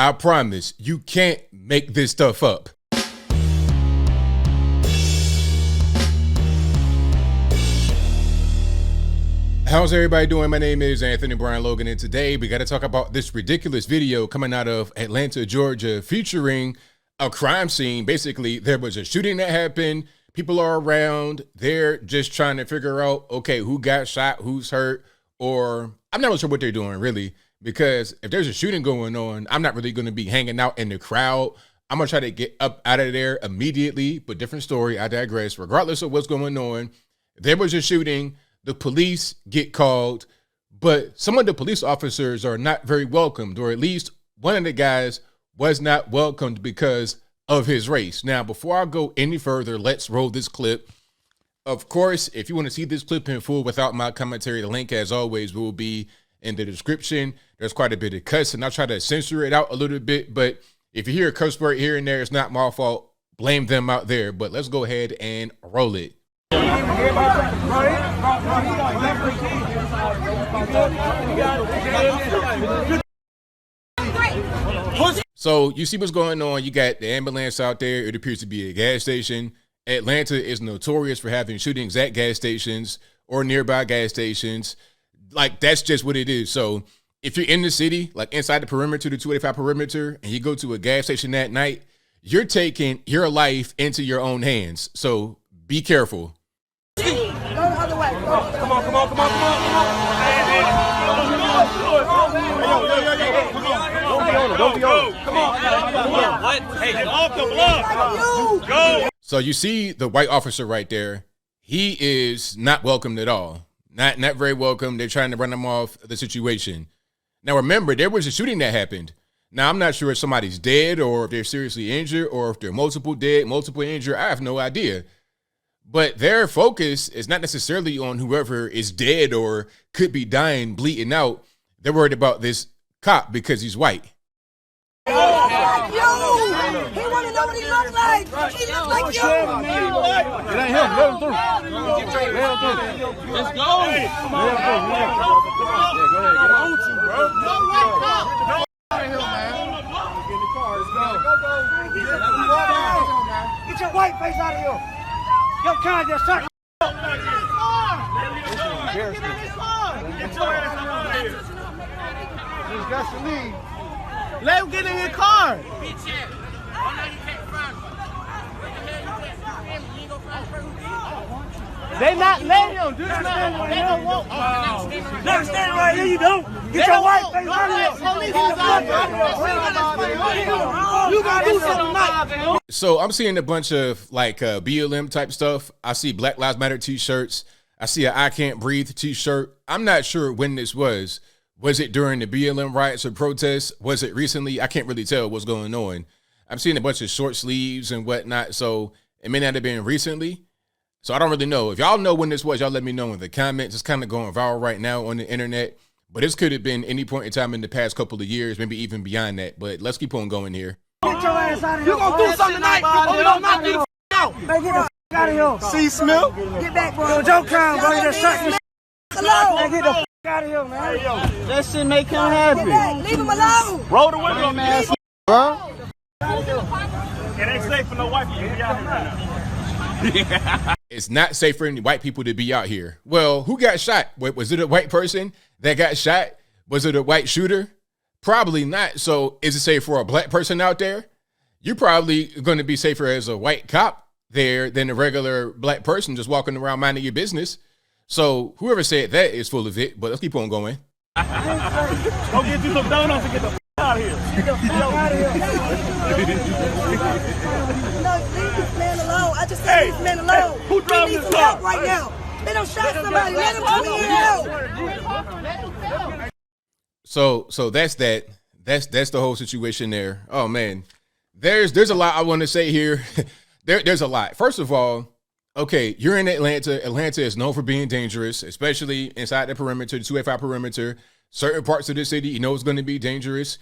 I promise you can't make this stuff up. How's everybody doing? My name is Anthony Brian Logan, and today we got to talk about this ridiculous video coming out of Atlanta, Georgia, featuring a crime scene. Basically, there was a shooting that happened. People are around. They're just trying to figure out, okay, who got shot, who's hurt, or I'm not really sure what they're doing, really, because if there's a shooting going on, I'm not really going to be hanging out in the crowd. I'm going to try to get up out of there immediately, but different story. I digress. Regardless of what's going on, there was a shooting. The police get called, but some of the police officers are not very welcomed, or at least one of the guys was not welcomed because of his race. Now, before I go any further, let's roll this clip. Of course, if you want to see this clip in full without my commentary, the link, as always, will be in the description. There's quite a bit of cuss, and I'll try to censor it out a little bit, but if you hear a curse word here and there, it's not my fault. Blame them out there, but let's go ahead and roll it. So you see what's going on. You got the ambulance out there. It appears to be a gas station. Atlanta is notorious for having shootings at gas stations or nearby gas stations. Like, that's just what it is. So if you're in the city, like inside the perimeter, the 285 perimeter, and you go to a gas station at night, you're taking your life into your own hands. So be careful. Go the other way. Come on. Don't be on. Come on. What? Hey, get off the block. Go. So you see the white officer right there. He is not welcomed at all. Not very welcome. They're trying to run him off the situation. Now, remember, there was a shooting that happened. Now, I'm not sure if somebody's dead or if they're seriously injured or if they're multiple dead, multiple injured. I have no idea. But their focus is not necessarily on whoever is dead or could be dying, bleeding out. They're worried about this cop because he's white. He want to know what he looks like. He looks like you. It ain't him. Let him through. Let's go. Come on. Get your white face out of here. Your car just shut. He's got to leave. Let him get in his car. They not letting him. They don't want. Never stand right here. You don't. Get your white face out of here. You gotta do something tonight. So I'm seeing a bunch of like BLM type stuff. I see Black Lives Matter t-shirts. I see an I Can't Breathe t-shirt. I'm not sure when this was. Was it during the BLM riots or protests? Was it recently? I can't really tell what's going on. I'm seeing a bunch of short sleeves and whatnot, so it may not have been recently. So I don't really know. If y'all know when this was, y'all let me know in the comments. It's kind of going viral right now on the internet, but this could have been any point in time in the past couple of years, maybe even beyond that. But let's keep on going here. Get your ass out of here. You gonna do something tonight? You gonna knock me out? Hey, get the out of here. C. Smith. Get back, bro. Yo, Joe Crown, bro. You just shut me alone. Hey, get the out of here, man. That shit make him happy. Leave him alone. Roll the window, man. Bro. It ain't safe for no white people to be out here. It's not safe for any white people to be out here. Well, who got shot? Was it a white person that got shot? Was it a white shooter? Probably not. So is it safe for a black person out there? You're probably going to be safer as a white cop there than a regular black person just walking around minding your business. So whoever said that is full of it, but let's keep on going. Go get you some donuts and get the out of here. Get the out of here. No, leave this man alone. I just said leave this man alone. Who drove this car? Help right now. They don't shot somebody. Let him come in and help. So that's that. That's the whole situation there. Oh man, there's a lot I want to say here. There's a lot. First of all, okay, you're in Atlanta. Atlanta is known for being dangerous, especially inside the perimeter, the 285 perimeter. Certain parts of the city, you know, it's going to be dangerous.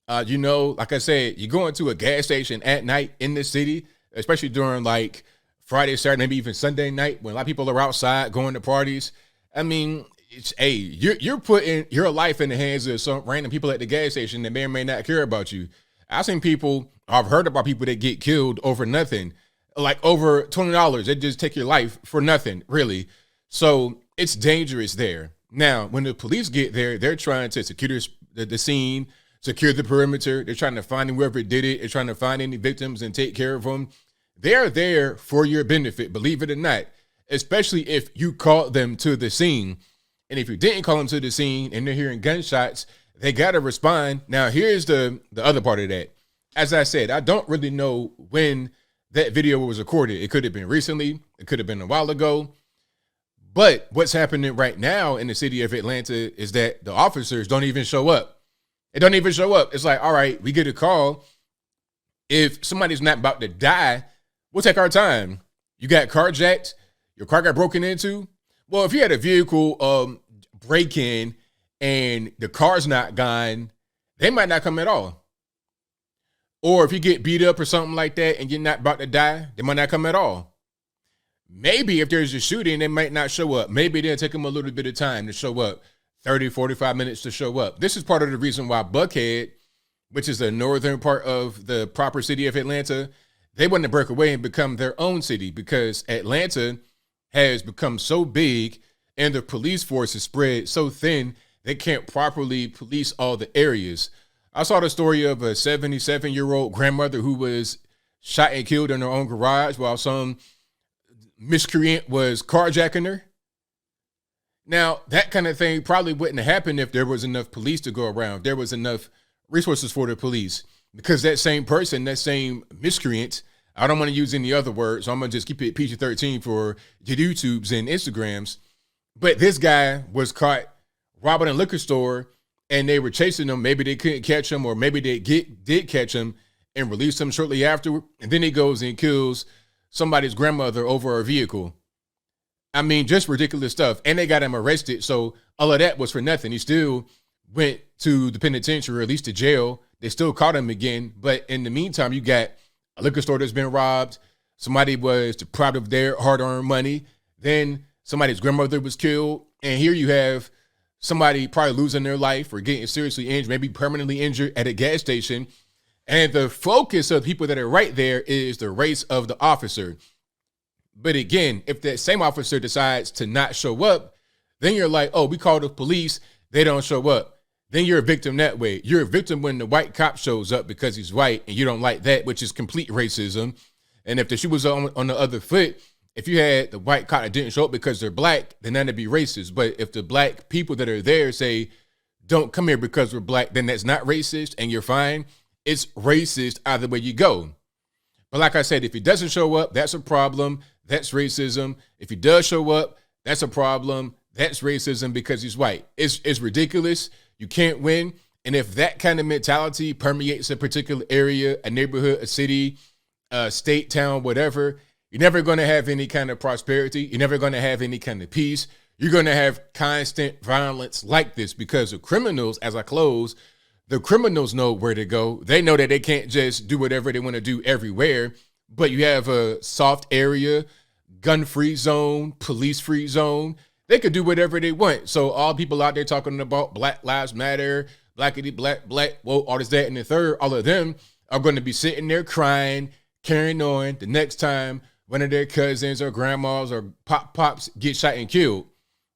Like I said, you go into a gas station at night in the city, especially during like Friday, Saturday, maybe even Sunday night when a lot of people are outside going to parties. I mean, you're putting your life in the hands of some random people at the gas station that may or may not care about you. I've seen people, I've heard about people that get killed over nothing, like over $20. They just take your life for nothing, really. So it's dangerous there. Now, when the police get there, they're trying to secure the scene, secure the perimeter. They're trying to find whoever did it. They're trying to find any victims and take care of them. They're there for your benefit, believe it or not, especially if you called them to the scene. And if you didn't call them to the scene and they're hearing gunshots, they got to respond. Now, here's the other part of that. As I said, I don't really know when that video was recorded. It could have been recently. It could have been a while ago. But what's happening right now in the city of Atlanta is that the officers don't even show up. They don't even show up. It's like, all right, we get a call. If somebody's not about to die, we'll take our time. You got carjacked. Your car got broken into. Well, if you had a vehicle break in and the car's not gone, they might not come at all. Or if you get beat up or something like that and you're not about to die, they might not come at all. Maybe if there's a shooting, they might not show up. Maybe they'll take them a little bit of time to show up, 30, 45 minutes to show up. This is part of the reason why Buckhead, which is the northern part of the proper city of Atlanta, they want to break away and become their own city because Atlanta has become so big and the police force is spread so thin, they can't properly police all the areas. I saw the story of a 77-year-old grandmother who was shot and killed in her own garage while some miscreant was carjacking her. Now, that kind of thing probably wouldn't happen if there was enough police to go around. There was enough resources for the police because that same person, that same miscreant, I don't want to use any other words, so I'm going to just keep it PG-13 for your YouTubes and Instagrams. But this guy was caught robbing a liquor store and they were chasing him. Maybe they couldn't catch him or maybe they did catch him and released him shortly after. And then he goes and kills somebody's grandmother over a vehicle. I mean, just ridiculous stuff. And they got him arrested. So all of that was for nothing. He still went to the penitentiary, or at least to jail. They still caught him again. But in the meantime, you got a liquor store that's been robbed. Somebody was deprived of their hard-earned money. Then somebody's grandmother was killed. And here you have somebody probably losing their life or getting seriously injured, maybe permanently injured at a gas station. And the focus of people that are right there is the race of the officer. But again, if that same officer decides to not show up, then you're like, oh, we called the police, they don't show up. Then you're a victim that way. You're a victim when the white cop shows up because he's white and you don't like that, which is complete racism. And if the shoe was on the other foot, if you had the white cop that didn't show up because they're black, then that'd be racist. But if the black people that are there say, don't come here because we're black, then that's not racist and you're fine. It's racist either way you go. But like I said, if he doesn't show up, that's a problem. That's racism. If he does show up, that's a problem. That's racism because he's white. It's ridiculous. You can't win. And if that kind of mentality permeates a particular area, a neighborhood, a city, a state, town, whatever, you're never going to have any kind of prosperity. You're never going to have any kind of peace. You're going to have constant violence like this because the criminals, as I close, the criminals know where to go. They know that they can't just do whatever they want to do everywhere, but you have a soft area, gun-free zone, police-free zone. They could do whatever they want. So all people out there talking about Black Lives Matter, blackity, black, well, all this, that, and the third, all of them are going to be sitting there crying, carrying on the next time one of their cousins or grandmas or pops get shot and killed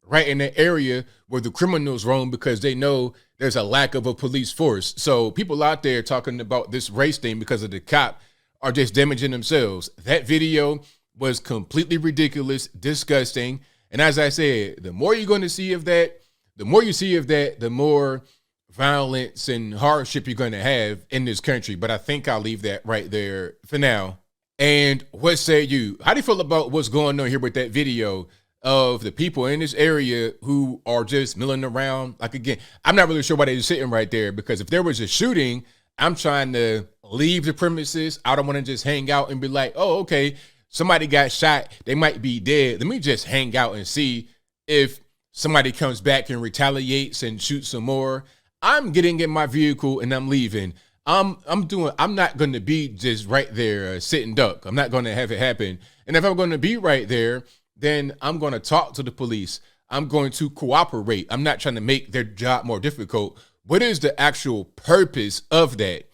right in the area where the criminals roam because they know there's a lack of a police force. So people out there talking about this race thing because of the cop are just damaging themselves. That video was completely ridiculous, disgusting. And as I said, the more you're going to see of that, the more you see of that, the more violence and hardship you're going to have in this country. But I think I'll leave that right there for now. And what say you? How do you feel about what's going on here with that video of the people in this area who are just milling around? Like, again, I'm not really sure why they're sitting right there, because if there was a shooting, I'm trying to leave the premises. I don't want to just hang out and be like, oh, okay, somebody got shot. They might be dead. Let me just hang out and see if somebody comes back and retaliates and shoots some more. I'm getting in my vehicle and I'm leaving. I'm not going to be just right there sitting duck. I'm not going to have it happen. And if I'm going to be right there, then I'm going to talk to the police. I'm going to cooperate. I'm not trying to make their job more difficult. What is the actual purpose of that?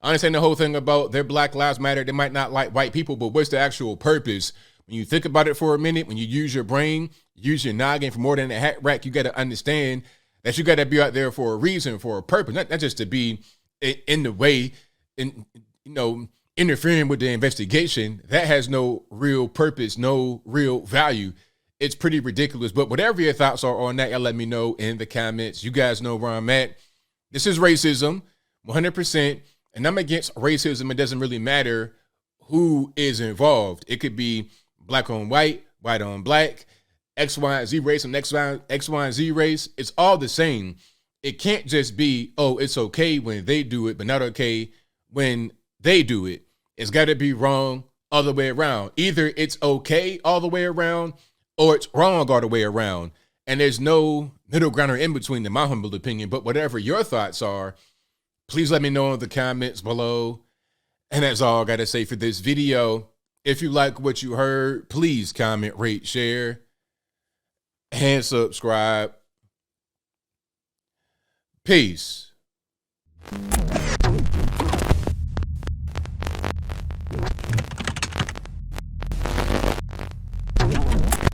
I understand the whole thing about their Black Lives Matter. They might not like white people, but what's the actual purpose? When you think about it for a minute, when you use your brain, use your noggin for more than a hat rack, you got to understand that you got to be out there for a reason, for a purpose, not just to be in the way, in interfering with the investigation. That has no real purpose, no real value. It's pretty ridiculous. But whatever your thoughts are on that, y'all let me know in the comments. You guys know where I'm at. This is racism, 100%. And I'm against racism. It doesn't really matter who is involved. It could be black on white, white on black, X, Y, and Z race, and X, Y, and Z race. It's all the same. It can't just be, oh, it's okay when they do it, but not okay when they do it. It's got to be wrong all the way around. Either it's okay all the way around or it's wrong all the way around. And there's no middle ground or in between, in my humble opinion. But whatever your thoughts are, please let me know in the comments below. And that's all I got to say for this video. If you like what you heard, please comment, rate, share, and subscribe. Peace.